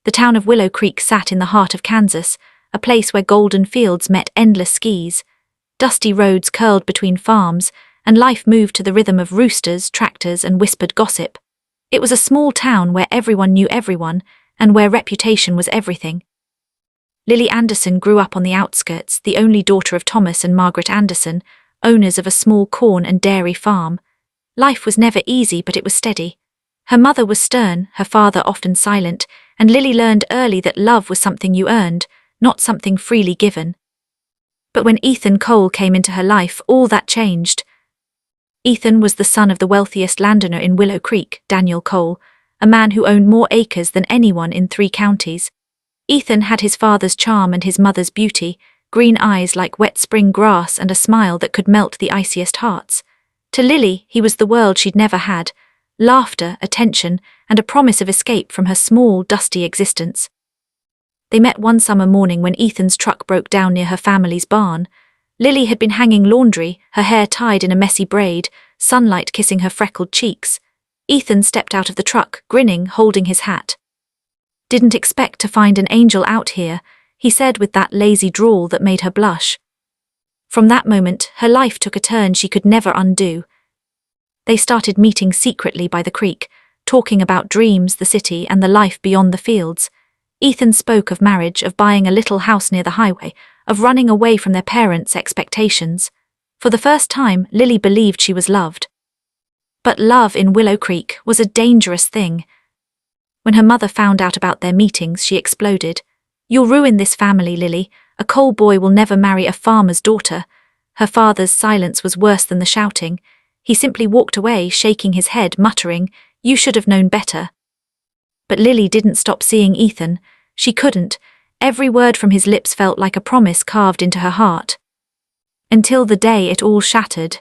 The town of Willow Creek sat in the heart of Kansas, a place where golden fields met endless skis. Dusty roads curled between farms, and life moved to the rhythm of roosters, tractors, and whispered gossip. It was a small town where everyone knew everyone, and where reputation was everything. Lily Anderson grew up on the outskirts, the only daughter of Thomas and Margaret Anderson, owners of a small corn and dairy farm. Life was never easy, but it was steady. Her mother was stern, her father often silent, and Lily learned early that love was something you earned, not something freely given. But when Ethan Cole came into her life, all that changed. Ethan was the son of the wealthiest landowner in Willow Creek, Daniel Cole, a man who owned more acres than anyone in 3 counties. Ethan had his father's charm and his mother's beauty, green eyes like wet spring grass and a smile that could melt the iciest hearts. To Lily, he was the world she'd never had, laughter, attention, and a promise of escape from her small, dusty existence. They met one summer morning when Ethan's truck broke down near her family's barn. Lily had been hanging laundry, her hair tied in a messy braid, sunlight kissing her freckled cheeks. Ethan stepped out of the truck, grinning, holding his hat. "Didn't expect to find an angel out here," he said with that lazy drawl that made her blush. From that moment, her life took a turn she could never undo. They started meeting secretly by the creek, talking about dreams, the city, and the life beyond the fields. Ethan spoke of marriage, of buying a little house near the highway, of running away from their parents' expectations. For the first time, Lily believed she was loved. But love in Willow Creek was a dangerous thing. When her mother found out about their meetings, she exploded. "You'll ruin this family, Lily. A coal boy will never marry a farmer's daughter." Her father's silence was worse than the shouting. He simply walked away, shaking his head, muttering, "You should have known better." But Lily didn't stop seeing Ethan. She couldn't. Every word from his lips felt like a promise carved into her heart. Until the day it all shattered.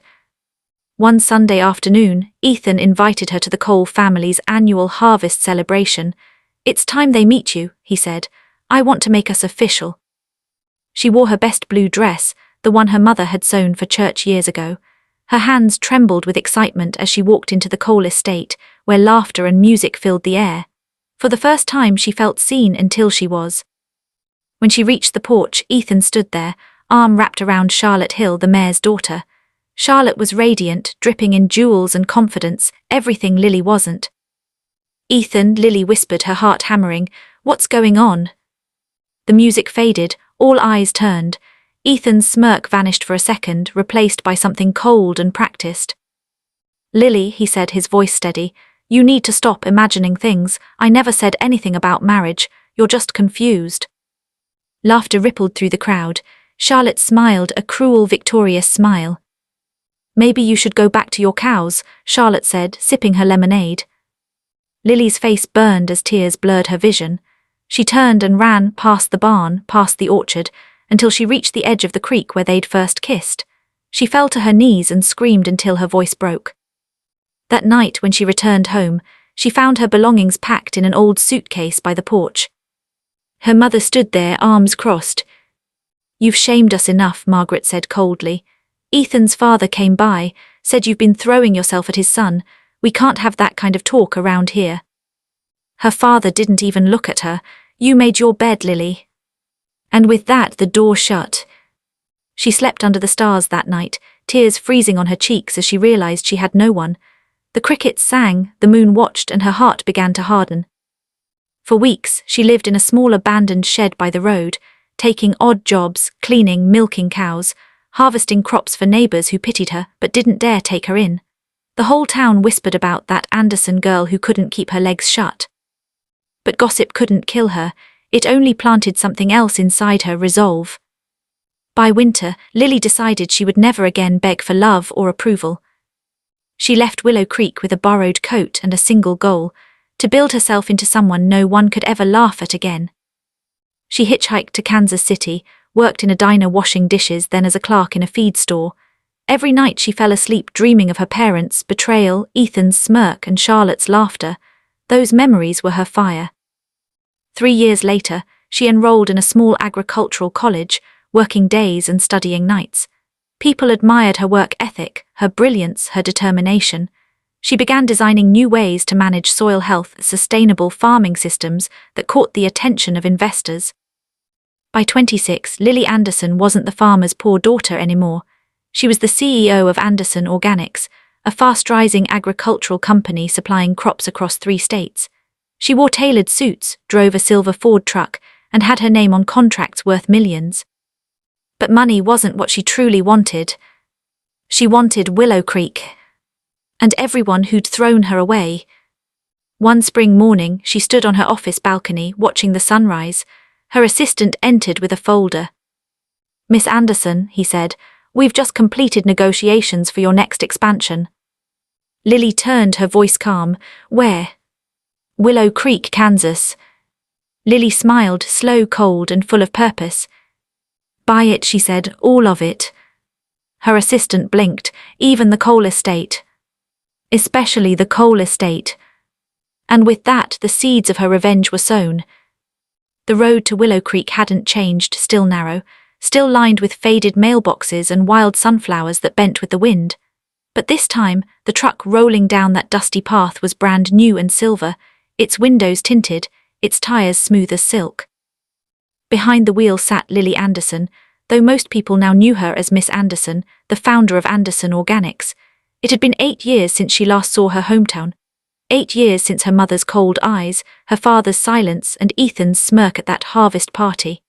One Sunday afternoon, Ethan invited her to the Cole family's annual harvest celebration. "It's time they meet you," he said. "I want to make us official." She wore her best blue dress, the one her mother had sewn for church years ago. Her hands trembled with excitement as she walked into the Cole estate, where laughter and music filled the air. For the first time she felt seen until she was. When she reached the porch, Ethan stood there, arm wrapped around Charlotte Hill, the mayor's daughter. Charlotte was radiant, dripping in jewels and confidence, everything Lily wasn't. "Ethan," Lily whispered, her heart hammering, "what's going on?" The music faded, all eyes turned. Ethan's smirk vanished for a second, replaced by something cold and practiced. "Lily," he said, his voice steady, "you need to stop imagining things. I never said anything about marriage. You're just confused." Laughter rippled through the crowd. Charlotte smiled, a cruel, victorious smile. "Maybe you should go back to your cows," Charlotte said, sipping her lemonade. Lily's face burned as tears blurred her vision. She turned and ran past the barn, past the orchard, until she reached the edge of the creek where they'd first kissed. She fell to her knees and screamed until her voice broke. That night, when she returned home, she found her belongings packed in an old suitcase by the porch. Her mother stood there, arms crossed. "You've shamed us enough," Margaret said coldly. "Ethan's father came by, said you've been throwing yourself at his son. We can't have that kind of talk around here." Her father didn't even look at her. "You made your bed, Lily." And with that, the door shut. She slept under the stars that night, tears freezing on her cheeks as she realized she had no one. The crickets sang, the moon watched, and her heart began to harden. For weeks, she lived in a small abandoned shed by the road, taking odd jobs, cleaning, milking cows, harvesting crops for neighbors who pitied her but didn't dare take her in. The whole town whispered about that Anderson girl who couldn't keep her legs shut. But gossip couldn't kill her. It only planted something else inside her, resolve. By winter, Lily decided she would never again beg for love or approval. She left Willow Creek with a borrowed coat and a single goal: to build herself into someone no one could ever laugh at again. She hitchhiked to Kansas City, worked in a diner washing dishes, then as a clerk in a feed store. Every night she fell asleep dreaming of her parents' betrayal, Ethan's smirk, and Charlotte's laughter. Those memories were her fire. 3 years later, she enrolled in a small agricultural college, working days and studying nights. People admired her work ethic, her brilliance, her determination. She began designing new ways to manage soil health, sustainable farming systems that caught the attention of investors. By 26, Lily Anderson wasn't the farmer's poor daughter anymore. She was the CEO of Anderson Organics, a fast-rising agricultural company supplying crops across 3 states. She wore tailored suits, drove a silver Ford truck, and had her name on contracts worth millions. But money wasn't what she truly wanted. She wanted Willow Creek. And everyone who'd thrown her away. One spring morning, she stood on her office balcony watching the sunrise. Her assistant entered with a folder. "Miss Anderson," he said, "we've just completed negotiations for your next expansion." Lily turned, her voice calm. "Where?" "Willow Creek, Kansas." Lily smiled, slow, cold, and full of purpose. "Buy it," she said, "all of it." Her assistant blinked. "Even the coal estate." "Especially the coal estate." And with that, the seeds of her revenge were sown. The road to Willow Creek hadn't changed, still narrow, still lined with faded mailboxes and wild sunflowers that bent with the wind. But this time, the truck rolling down that dusty path was brand new and silver, its windows tinted, its tires smooth as silk. Behind the wheel sat Lily Anderson, though most people now knew her as Miss Anderson, the founder of Anderson Organics. It had been 8 years since she last saw her hometown. 8 years since her mother's cold eyes, her father's silence, and Ethan's smirk at that harvest party.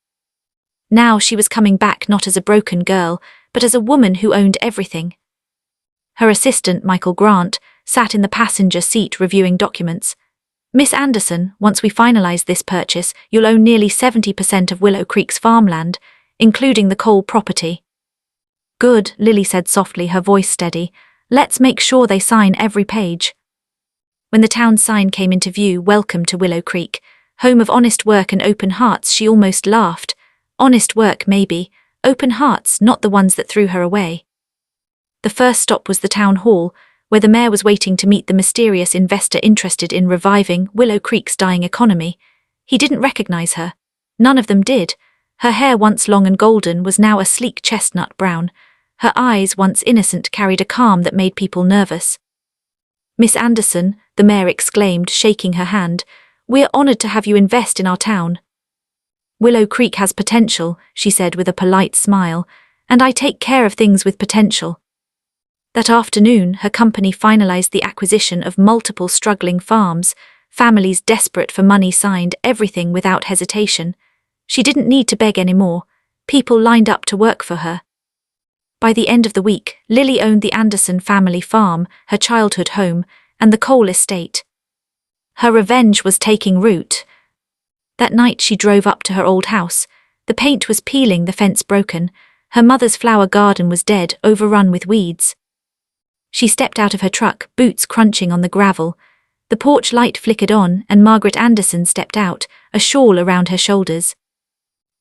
Now she was coming back not as a broken girl, but as a woman who owned everything. Her assistant, Michael Grant, sat in the passenger seat reviewing documents. "Miss Anderson, once we finalize this purchase, you'll own nearly 70% of Willow Creek's farmland, including the coal property." "Good," Lily said softly, her voice steady. "Let's make sure they sign every page." When the town sign came into view, "Welcome to Willow Creek, home of honest work and open hearts," she almost laughed. Honest work, maybe. Open hearts, not the ones that threw her away. The first stop was the town hall, where the mayor was waiting to meet the mysterious investor interested in reviving Willow Creek's dying economy. He didn't recognize her. None of them did. Her hair, once long and golden, was now a sleek chestnut brown. Her eyes, once innocent, carried a calm that made people nervous. "Miss Anderson," the mayor exclaimed, shaking her hand, "we're honored to have you invest in our town." "Willow Creek has potential," she said with a polite smile, "and I take care of things with potential." That afternoon, her company finalized the acquisition of multiple struggling farms. Families desperate for money signed everything without hesitation. She didn't need to beg anymore. People lined up to work for her. By the end of the week, Lily owned the Anderson family farm, her childhood home, and the coal estate. Her revenge was taking root. That night she drove up to her old house. The paint was peeling, the fence broken. Her mother's flower garden was dead, overrun with weeds. She stepped out of her truck, boots crunching on the gravel. The porch light flickered on, and Margaret Anderson stepped out, a shawl around her shoulders.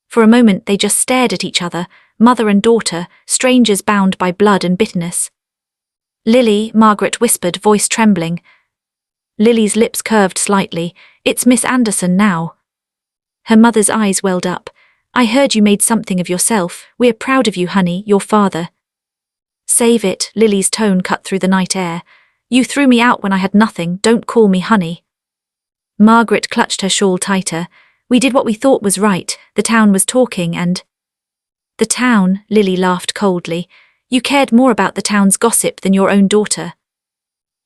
For a moment they just stared at each other, mother and daughter, strangers bound by blood and bitterness. "Lily," Margaret whispered, voice trembling. Lily's lips curved slightly. "It's Miss Anderson now." Her mother's eyes welled up. "I heard you made something of yourself. We're proud of you, honey, your father." "Save it," Lily's tone cut through the night air. "You threw me out when I had nothing, don't call me honey." Margaret clutched her shawl tighter. "We did what we thought was right, the town was talking and—" "The town," Lily laughed coldly. "You cared more about the town's gossip than your own daughter."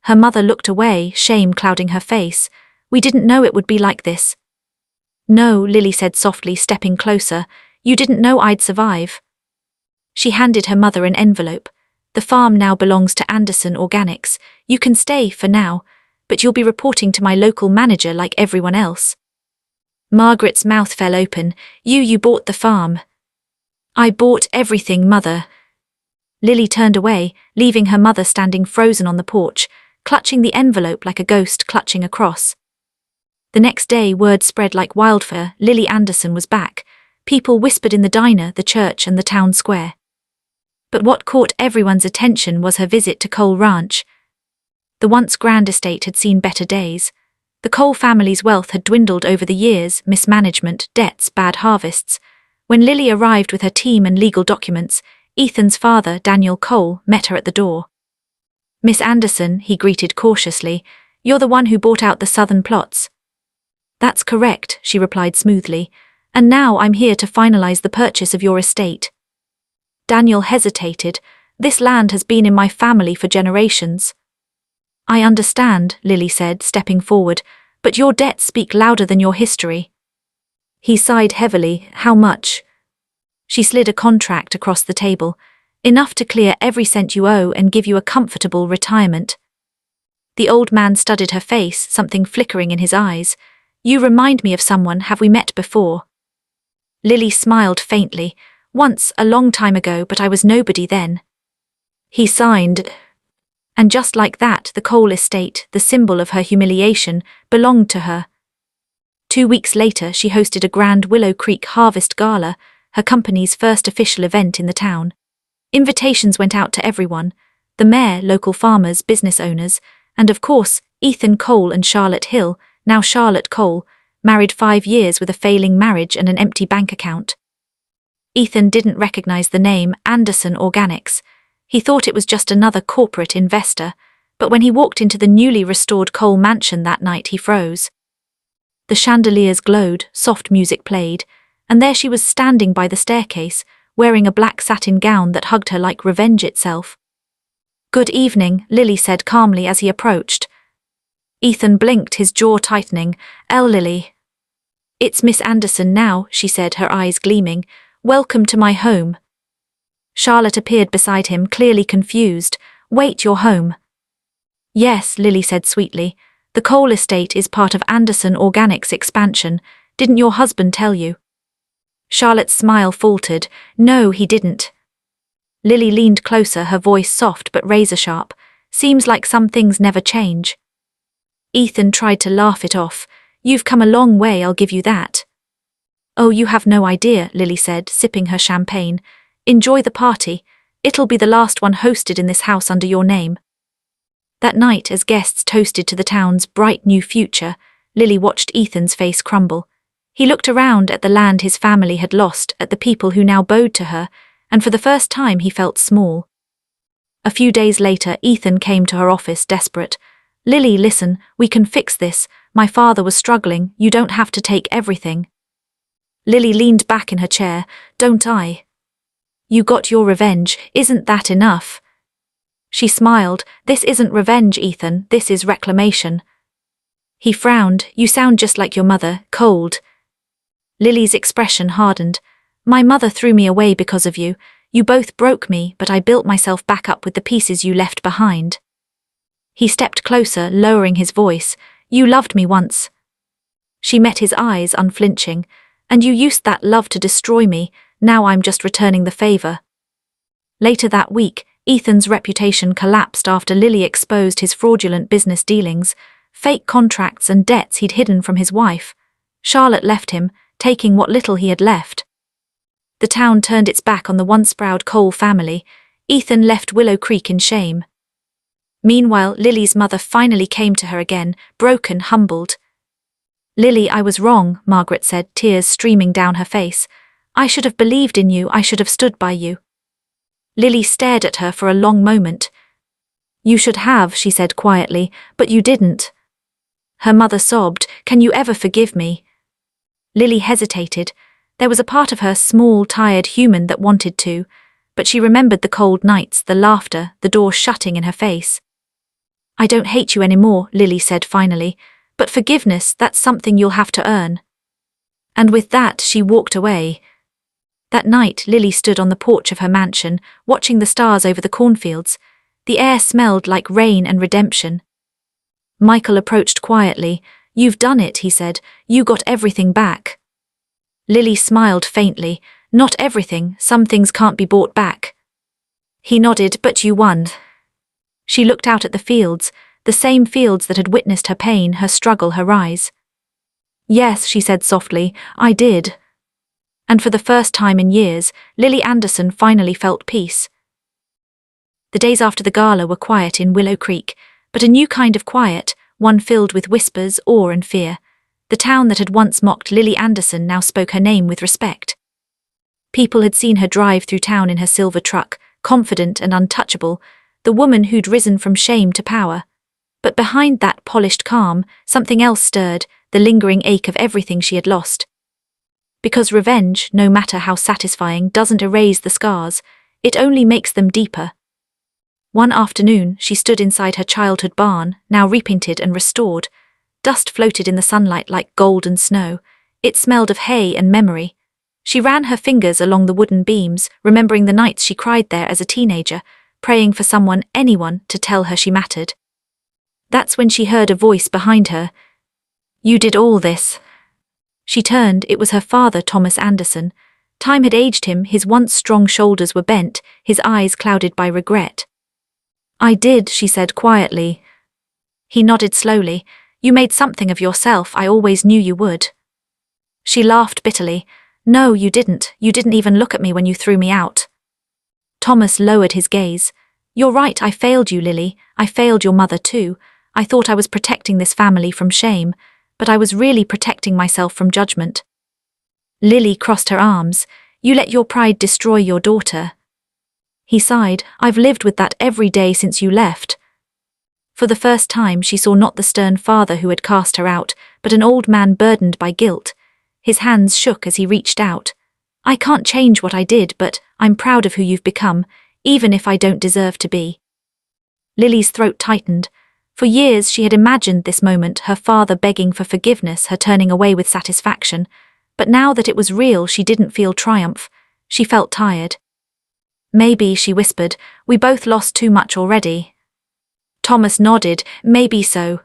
Her mother looked away, shame clouding her face. "We didn't know it would be like this." "No," Lily said softly, stepping closer. "You didn't know I'd survive." She handed her mother an envelope. "The farm now belongs to Anderson Organics. You can stay for now, but you'll be reporting to my local manager like everyone else." Margaret's mouth fell open. You bought the farm." "I bought everything, Mother." Lily turned away, leaving her mother standing frozen on the porch, clutching the envelope like a ghost clutching a cross. The next day, word spread like wildfire. Lily Anderson was back. People whispered in the diner, the church, and the town square. But what caught everyone's attention was her visit to Cole Ranch. The once grand estate had seen better days. The Cole family's wealth had dwindled over the years, mismanagement, debts, bad harvests. When Lily arrived with her team and legal documents, Ethan's father, Daniel Cole, met her at the door. Miss Anderson, he greeted cautiously, you're the one who bought out the southern plots. That's correct, she replied smoothly, and now I'm here to finalize the purchase of your estate. Daniel hesitated. This land has been in my family for generations. I understand, Lily said, stepping forward, but your debts speak louder than your history. He sighed heavily. How much? She slid a contract across the table. Enough to clear every cent you owe and give you a comfortable retirement. The old man studied her face, something flickering in his eyes. You remind me of someone. Have we met before? Lily smiled faintly. Once, a long time ago, but I was nobody then. He signed. And just like that, the coal estate, the symbol of her humiliation, belonged to her. 2 weeks later, she hosted a grand Willow Creek Harvest Gala, her company's first official event in the town. Invitations went out to everyone, the mayor, local farmers, business owners, and of course, Ethan Cole and Charlotte Hill, now Charlotte Cole, married 5 years with a failing marriage and an empty bank account. Ethan didn't recognize the name Anderson Organics. He thought it was just another corporate investor, but when he walked into the newly restored Cole mansion that night, he froze. The chandeliers glowed, soft music played, and there she was standing by the staircase, wearing a black satin gown that hugged her like revenge itself. Good evening, Lily said calmly as he approached. Ethan blinked, his jaw tightening. Lily. It's Miss Anderson now, she said, her eyes gleaming. Welcome to my home. Charlotte appeared beside him, clearly confused. Wait, you're home? Yes, Lily said sweetly. The coal estate is part of Anderson Organics expansion. Didn't your husband tell you? Charlotte's smile faltered. No, he didn't. Lily leaned closer, her voice soft but razor-sharp. Seems like some things never change. Ethan tried to laugh it off. You've come a long way, I'll give you that. Oh, you have no idea, Lily said, sipping her champagne. Enjoy the party. It'll be the last one hosted in this house under your name. That night, as guests toasted to the town's bright new future, Lily watched Ethan's face crumble. He looked around at the land his family had lost, at the people who now bowed to her, and for the first time he felt small. A few days later, Ethan came to her office, desperate. Lily, listen, we can fix this. My father was struggling. You don't have to take everything. Lily leaned back in her chair. Don't I? You got your revenge. Isn't that enough? She smiled. This isn't revenge, Ethan. This is reclamation. He frowned. You sound just like your mother, cold. Lily's expression hardened. My mother threw me away because of you. You both broke me, but I built myself back up with the pieces you left behind. He stepped closer, lowering his voice. You loved me once. She met his eyes, unflinching. And you used that love to destroy me. Now I'm just returning the favor. Later that week, Ethan's reputation collapsed after Lily exposed his fraudulent business dealings, fake contracts and debts he'd hidden from his wife. Charlotte left him, taking what little he had left. The town turned its back on the once proud Cole family. Ethan left Willow Creek in shame. Meanwhile, Lily's mother finally came to her again, broken, humbled. Lily, I was wrong, Margaret said, tears streaming down her face. I should have believed in you, I should have stood by you. Lily stared at her for a long moment. You should have, she said quietly, but you didn't. Her mother sobbed, Can you ever forgive me? Lily hesitated. There was a part of her, small, tired human, that wanted to, but she remembered the cold nights, the laughter, the door shutting in her face. I don't hate you anymore, Lily said finally, but forgiveness, that's something you'll have to earn. And with that, she walked away. That night, Lily stood on the porch of her mansion, watching the stars over the cornfields. The air smelled like rain and redemption. Michael approached quietly. You've done it, he said. You got everything back. Lily smiled faintly. Not everything, some things can't be bought back. He nodded. But you won. She looked out at the fields, the same fields that had witnessed her pain, her struggle, her rise. Yes, she said softly, I did. And for the first time in years, Lily Anderson finally felt peace. The days after the gala were quiet in Willow Creek, but a new kind of quiet, one filled with whispers, awe and fear. The town that had once mocked Lily Anderson now spoke her name with respect. People had seen her drive through town in her silver truck, confident and untouchable, the woman who'd risen from shame to power. But behind that polished calm, something else stirred, the lingering ache of everything she had lost. Because revenge, no matter how satisfying, doesn't erase the scars, it only makes them deeper. One afternoon, she stood inside her childhood barn, now repainted and restored. Dust floated in the sunlight like gold and snow. It smelled of hay and memory. She ran her fingers along the wooden beams, remembering the nights she cried there as a teenager, praying for someone, anyone, to tell her she mattered. That's when she heard a voice behind her. "You did all this." She turned. It was her father, Thomas Anderson. Time had aged him, his once strong shoulders were bent, his eyes clouded by regret. "I did," she said quietly. He nodded slowly. "You made something of yourself, I always knew you would." She laughed bitterly. "No, you didn't. You didn't even look at me when you threw me out." Thomas lowered his gaze. "You're right, I failed you, Lily. I failed your mother too. I thought I was protecting this family from shame, but I was really protecting myself from judgment." Lily crossed her arms. "You let your pride destroy your daughter." He sighed. "I've lived with that every day since you left." For the first time she saw not the stern father who had cast her out, but an old man burdened by guilt. His hands shook as he reached out. "I can't change what I did, but I'm proud of who you've become, even if I don't deserve to be." Lily's throat tightened. For years she had imagined this moment, her father begging for forgiveness, her turning away with satisfaction. But now that it was real, she didn't feel triumph. She felt tired. "Maybe," she whispered, "we both lost too much already." Thomas nodded. "Maybe so."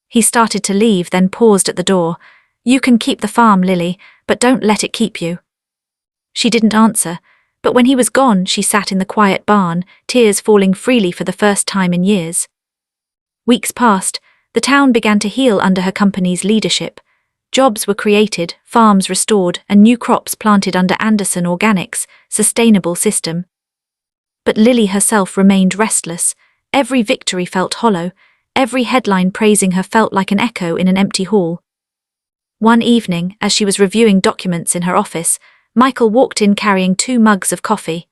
He started to leave, then paused at the door. "You can keep the farm, Lily, but don't let it keep you." She didn't answer, but when he was gone, she sat in the quiet barn, tears falling freely for the first time in years. Weeks passed. The town began to heal under her company's leadership. Jobs were created, farms restored, and new crops planted under Anderson Organics' sustainable system. But Lily herself remained restless. Every victory felt hollow. Every headline praising her felt like an echo in an empty hall. One evening, as she was reviewing documents in her office, Michael walked in carrying 2 mugs of coffee.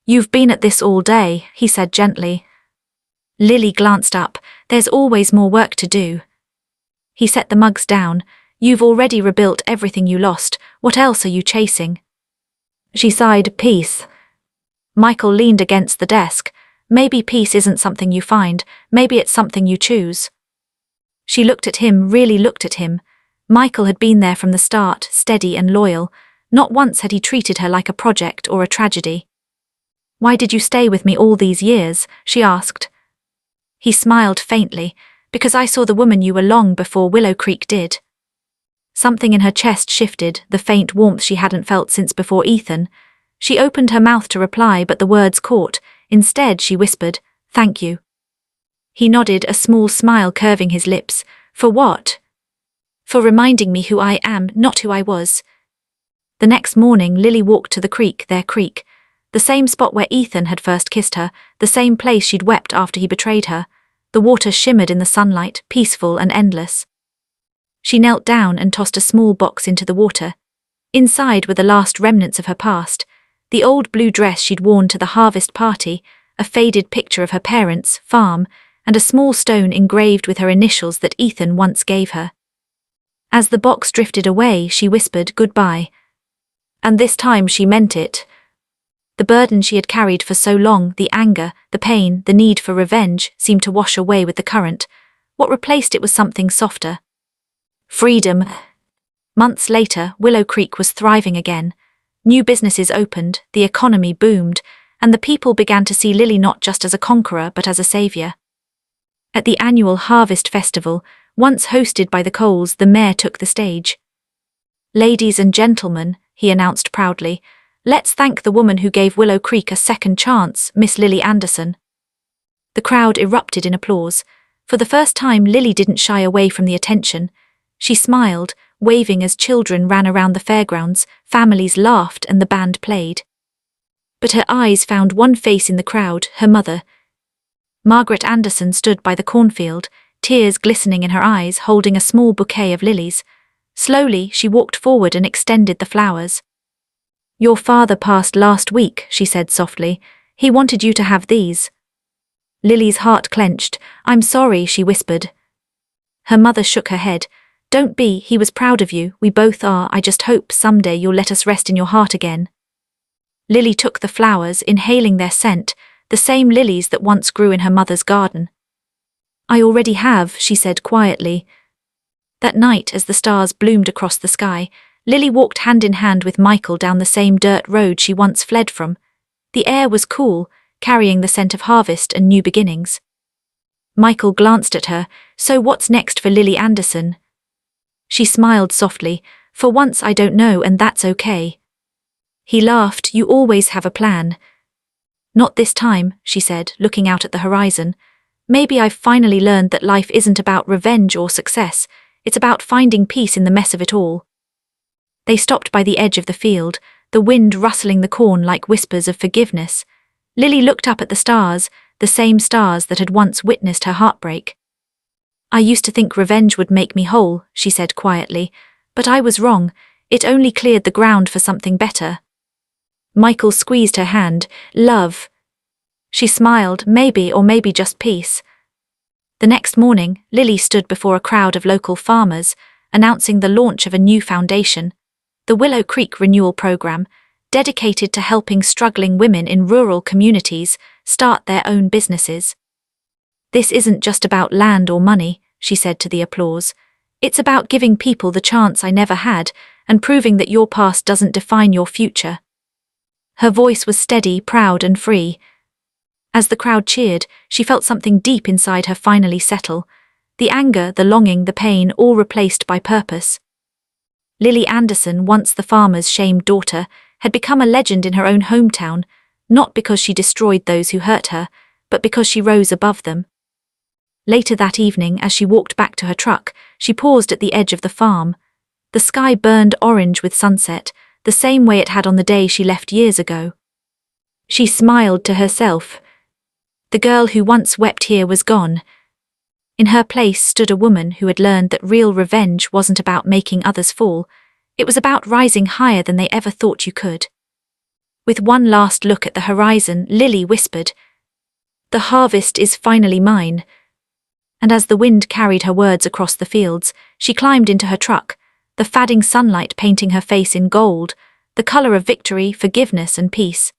"You've been at this all day," he said gently. Lily glanced up. "There's always more work to do." He set the mugs down. "You've already rebuilt everything you lost. What else are you chasing?" She sighed. "Peace." Michael leaned against the desk. "Maybe peace isn't something you find, maybe it's something you choose." She looked at him, really looked at him. Michael had been there from the start, steady and loyal. Not once had he treated her like a project or a tragedy. "Why did you stay with me all these years?" she asked. He smiled faintly. "Because I saw the woman you were long before Willow Creek did." Something in her chest shifted, the faint warmth she hadn't felt since before Ethan. She opened her mouth to reply, but the words caught. Instead, she whispered, "Thank you." He nodded, a small smile curving his lips. "For what?" "For reminding me who I am, not who I was." The next morning, Lily walked to the creek, their creek. The same spot where Ethan had first kissed her, the same place she'd wept after he betrayed her. The water shimmered in the sunlight, peaceful and endless. She knelt down and tossed a small box into the water. Inside were the last remnants of her past, the old blue dress she'd worn to the harvest party, a faded picture of her parents' farm, and a small stone engraved with her initials that Ethan once gave her. As the box drifted away, she whispered goodbye. And this time she meant it. The burden she had carried for so long, the anger, the pain, the need for revenge, seemed to wash away with the current. What replaced it was something softer. Freedom. Months later, Willow Creek was thriving again. New businesses opened, the economy boomed, and the people began to see Lily not just as a conqueror but as a savior. At the annual Harvest Festival, once hosted by the Coles, the mayor took the stage. "Ladies and gentlemen," he announced proudly, "let's thank the woman who gave Willow Creek a second chance, Miss Lily Anderson." The crowd erupted in applause. For the first time, Lily didn't shy away from the attention. She smiled, waving as children ran around the fairgrounds, families laughed and the band played. But her eyes found one face in the crowd, her mother. Margaret Anderson stood by the cornfield, tears glistening in her eyes, holding a small bouquet of lilies. Slowly, she walked forward and extended the flowers. "Your father passed last week," she said softly. "He wanted you to have these." Lily's heart clenched. "I'm sorry," she whispered. Her mother shook her head. "Don't be, he was proud of you, we both are, I just hope someday you'll let us rest in your heart again." Lily took the flowers, inhaling their scent, the same lilies that once grew in her mother's garden. "I already have," she said quietly. That night, as the stars bloomed across the sky, Lily walked hand in hand with Michael down the same dirt road she once fled from. The air was cool, carrying the scent of harvest and new beginnings. Michael glanced at her. "So what's next for Lily Anderson?" She smiled softly. "For once I don't know, and that's okay." He laughed. "You always have a plan." "Not this time," she said, looking out at the horizon. "Maybe I've finally learned that life isn't about revenge or success, it's about finding peace in the mess of it all." They stopped by the edge of the field, the wind rustling the corn like whispers of forgiveness. Lily looked up at the stars, the same stars that had once witnessed her heartbreak. "I used to think revenge would make me whole," she said quietly, "but I was wrong, it only cleared the ground for something better." Michael squeezed her hand. "Love." She smiled. "Maybe, or maybe just peace." The next morning, Lily stood before a crowd of local farmers, announcing the launch of a new foundation, the Willow Creek Renewal Program, dedicated to helping struggling women in rural communities start their own businesses. "This isn't just about land or money," she said to the applause. "It's about giving people the chance I never had and proving that your past doesn't define your future." Her voice was steady, proud, and free. As the crowd cheered, she felt something deep inside her finally settle. The anger, the longing, the pain, all replaced by purpose. Lily Anderson, once the farmer's shamed daughter, had become a legend in her own hometown, not because she destroyed those who hurt her, but because she rose above them. Later that evening, as she walked back to her truck, she paused at the edge of the farm. The sky burned orange with sunset, the same way it had on the day she left years ago. She smiled to herself. The girl who once wept here was gone. In her place stood a woman who had learned that real revenge wasn't about making others fall, it was about rising higher than they ever thought you could. With one last look at the horizon, Lily whispered, "The harvest is finally mine." And as the wind carried her words across the fields, she climbed into her truck, the fading sunlight painting her face in gold, the color of victory, forgiveness, and peace.